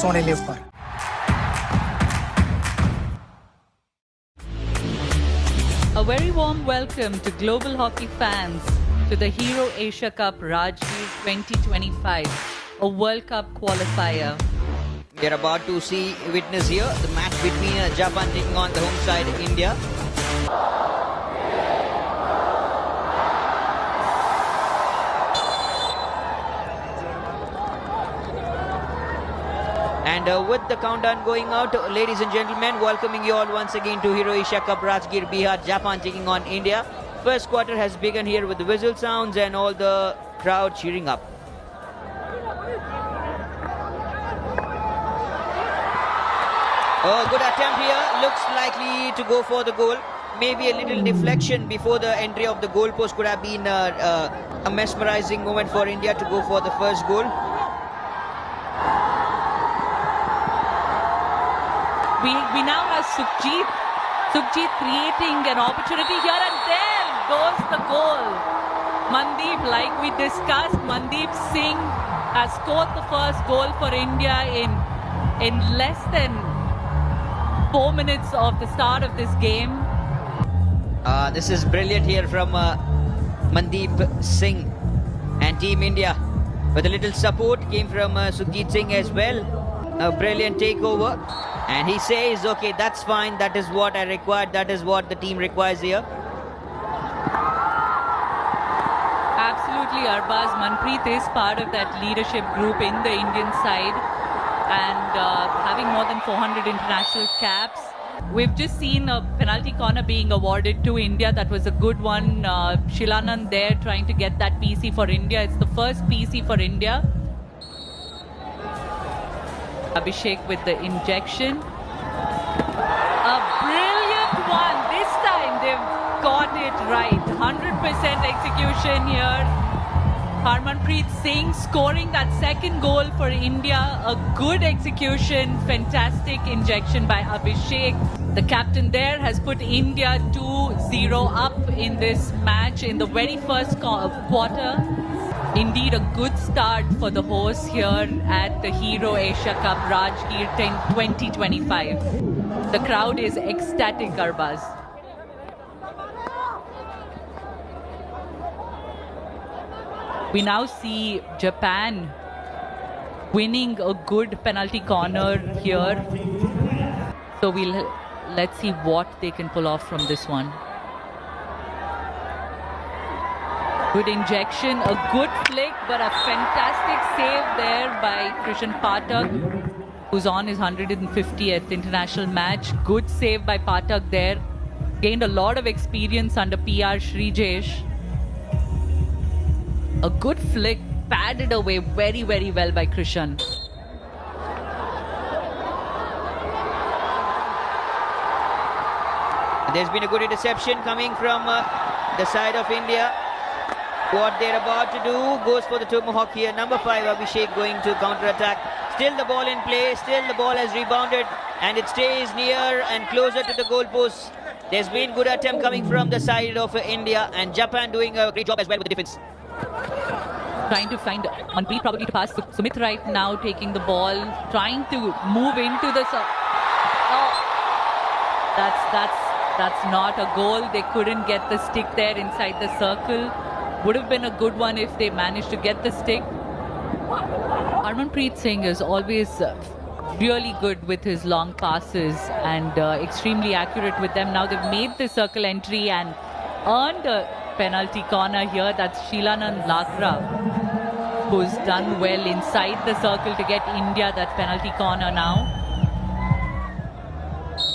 सोनेली ऊपर। A very warm welcome to global hockey fans to the Hero Asia Cup Rajgir 2025, a World Cup qualifier. We are about to witness here the match between Japan taking on the home side India. And with the countdown going out, ladies and gentlemen, welcoming you all once again to Hero Asia Cup Rajgir, Bihar. Japan taking on India. First quarter has begun here with the whistle sounds and all the crowd cheering up. Oh, good attempt here. Looks likely to go for the goal. Maybe a little deflection before the entry of the goal post could have been a mesmerizing moment for India to go for the first goal. We now have Sukhjit creating an opportunity here, and there goes the goal. Mandeep, like we discussed, Mandeep Singh has scored the first goal for India in less than 4 minutes of the start of this game. This is brilliant here from Mandeep Singh and Team India. With a little support came from Sukhjit Singh as well. A brilliant takeover. And he says, okay, that's fine. That is what I required. That is what the team requires here. Absolutely, Arbaz. Manpreet is part of that leadership group in the Indian side, and having more than 400 international caps. We've just seen a penalty corner being awarded to India. That was a good one. Shilanand there trying to get that PC for India. It's the first PC for India. Abhishek with the injection. A brilliant one. This time they've got it right. 100% execution here. Harmanpreet Singh scoring that second goal for India. A good execution. Fantastic injection by Abhishek. The captain there has put India 2-0 up in this match in the very first quarter. Indeed, a good start for the hosts here at the Hero Asia Cup Rajgir 2025. The crowd is ecstatic, Arbaz. We now see Japan winning a good penalty corner here. So let's see what they can pull off from this one. Good injection, a good flick, but a fantastic save there by Krishan Pathak, who's on his 150th international match. Good save by Pathak there. Gained a lot of experience under PR Srijesh. A good flick, padded away very, very well by Krishan. There's been a good interception coming from the side of India. What they're about to do goes for the tomahawk here. Number 5, Abhishek going to counter-attack. Still the ball in play. Still the ball has rebounded. And it stays near and closer to the goalpost. There's been good attempt coming from the side of India. And Japan doing a great job as well with the defense. Trying to find Manpreet probably to pass. Sumit right now taking the ball. Trying to move into the... Oh, that's not a goal. They couldn't get the stick there inside the circle. Would have been a good one if they managed to get the stick. Harmanpreet Singh is always really good with his long passes and extremely accurate with them. Now they've made the circle entry and earned a penalty corner here. That's Shilanand Lakra, who's done well inside the circle to get India that penalty corner now.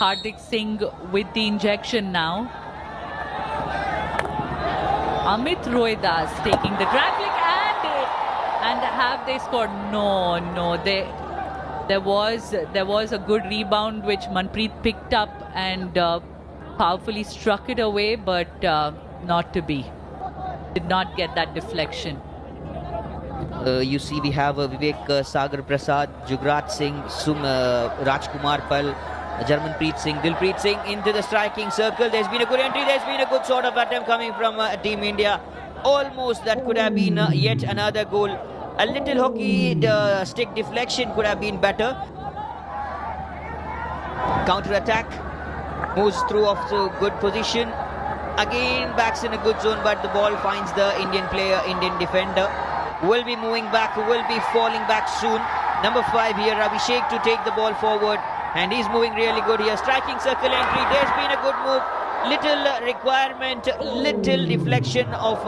Hardik Singh with the injection now. Amit Roidas taking the drag flick, and have they scored? No. There was a good rebound which Manpreet picked up and powerfully struck it away, but not to be. Did not get that deflection. You see, we have Vivek Sagar Prasad, Jugraj Singh, Rajkumar Pal, Jarmanpreet Singh, Dilpreet Singh into the striking circle. There's been a good entry. There's been a good sort of attempt coming from Team India. Almost that could have been yet another goal. A little hockey stick deflection could have been better. Counter-attack. Moves through off to good position. Again backs in a good zone, but the ball finds the Indian player, Indian defender. Will be moving back, will be falling back soon. Number 5 here, Abhishek, to take the ball forward. And he's moving really good here. Striking circle entry. There's been a good move. Little requirement, little deflection of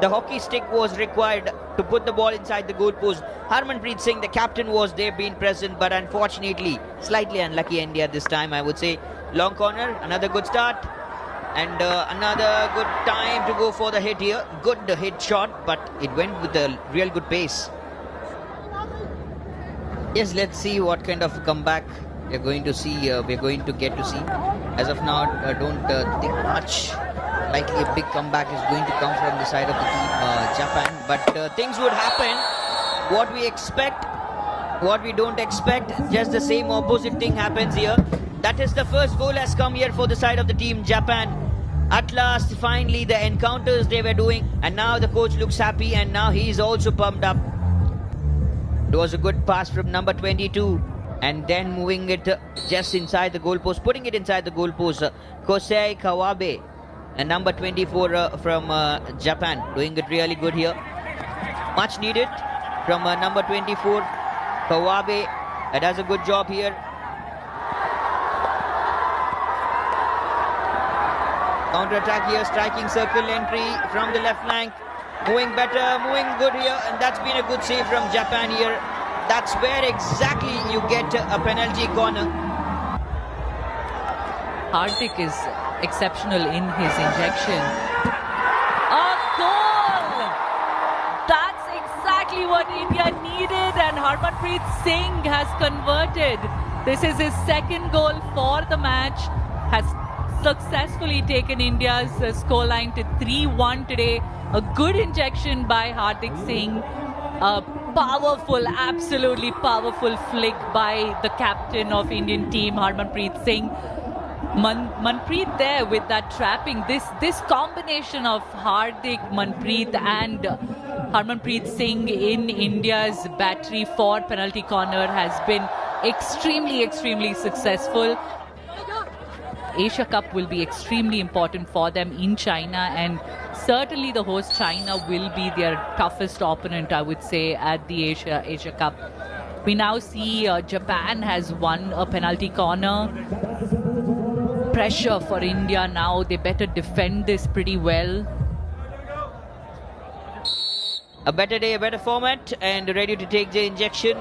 the hockey stick was required to put the ball inside the goal post. Harmanpreet Singh, the captain, was there being present, but unfortunately, slightly unlucky India this time, I would say. Long corner, another good start. And another good time to go for the hit here. Good hit shot, but it went with a real good pace. Yes, let's see what kind of comeback we're going to see. We're going to get to see. As of now, don't think much. Likely a big comeback is going to come from the side of the team Japan. But things would happen. What we expect, what we don't expect, just the same opposite thing happens here. That is the first goal has come here for the side of the team Japan. At last, finally, the encounters they were doing, and now the coach looks happy, and now he is also pumped up. It was a good pass from number 22, and then moving it just inside the goalpost, putting it inside the goalpost. Kosei Kawabe, and number 24 from Japan, doing it really good here. Much needed from number 24, Kawabe. Does a good job here. Counter-attack here, striking circle entry from the left flank. Moving better, moving good here, and that's been a good save from Japan here. That's where exactly you get a penalty corner. Hardik is exceptional in his injection. A goal! That's exactly what India needed, and Harmanpreet Singh has converted. This is his second goal for the match. Has successfully taken India's scoreline to 3-1 today. A good injection by Hardik Singh. A powerful, absolutely powerful flick by the captain of Indian team, Harmanpreet Singh. Manpreet there with that trapping. This combination of Hardik, Manpreet and Harmanpreet Singh in India's battery for penalty corner has been extremely, extremely successful. Asia Cup will be extremely important for them in China, and certainly the host China will be their toughest opponent, I would say, at the Asia Cup. We now see Japan has won a penalty corner. Pressure for India now. They better defend this pretty well. A better day, a better format, and ready to take the injection.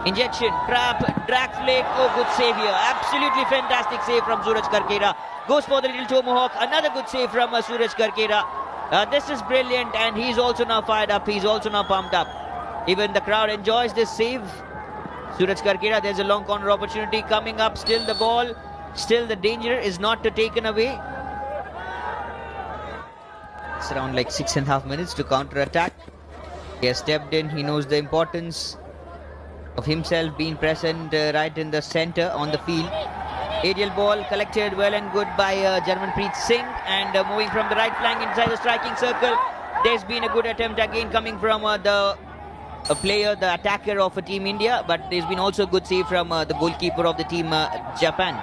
Injection, trap, drag flick. Oh, good save here. Absolutely fantastic save from Suraj Karkera. Goes for the little tomahawk. Another good save from Suraj Karkera. This is brilliant, and he's also now fired up. He's also now pumped up. Even the crowd enjoys this save. Suraj Karkera, there's a long corner opportunity coming up. Still the ball. Still the danger is not taken away. It's around like 6.5 minutes to counter-attack. He has stepped in. He knows the importance of himself being present right in the center on the field. Aerial ball collected well and good by Harmanpreet Singh, and moving from the right flank inside the striking circle. There's been a good attempt again coming from the player, the attacker of Team India, but there's been also a good save from the goalkeeper of the team Japan.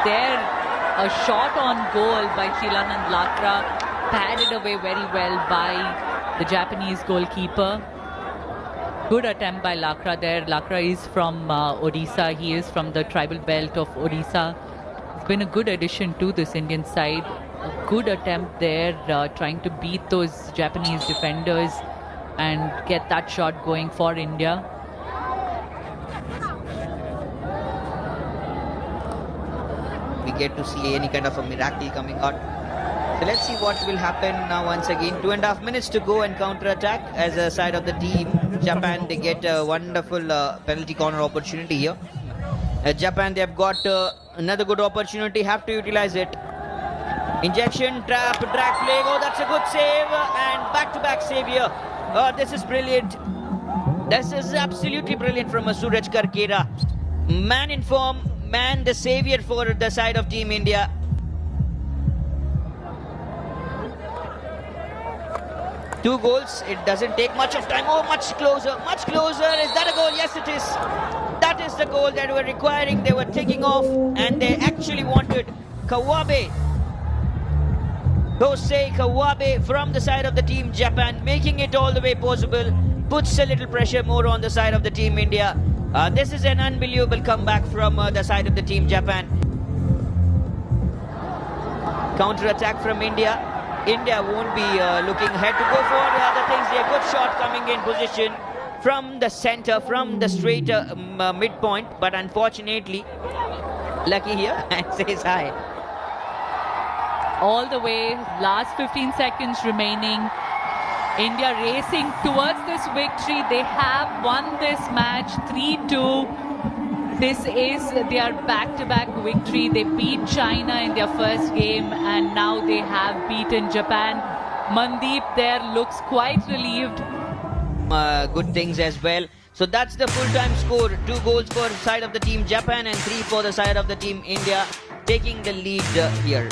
There, a shot on goal by Shilanand Lakra, padded away very well by the Japanese goalkeeper. Good attempt by Lakra there. Lakra is from Odisha. He is from the tribal belt of Odisha. It's been a good addition to this Indian side. A good attempt there, trying to beat those Japanese defenders and get that shot going for India. We get to see any kind of a miracle coming out. So let's see what will happen now once again. 2.5 minutes to go and counter-attack as a side of the team. Japan, they get a wonderful penalty corner opportunity here. Japan, they have got another good opportunity, have to utilize it. Injection, trap, drag flag. Oh, that's a good save, and back-to-back save here. This is brilliant. This is absolutely brilliant from Suraj Karkera. Man in form, man the savior for the side of Team India. 2 goals. It doesn't take much of time. Oh, much closer, much closer. Is that a goal? Yes, it is. That is the goal that were requiring. They were taking off and they actually wanted Kawabe. Hosei Kawabe from the side of the team Japan, making it all the way possible. Puts a little pressure more on the side of the team India. This is an unbelievable comeback from the side of the team Japan. Counter-attack from India. India won't be looking ahead to go for other things. A good shot coming in position from the center, from the straight midpoint. But unfortunately, Lucky here and says hi. All the way, last 15 seconds remaining. India racing towards this victory. They have won this match 3-2. This is their back-to-back victory. They beat China in their first game and now they have beaten Japan. Mandeep there looks quite relieved. Good things as well. So that's the full-time score. 2 goals for the side of the team Japan and 3 for the side of the team India, taking the lead here.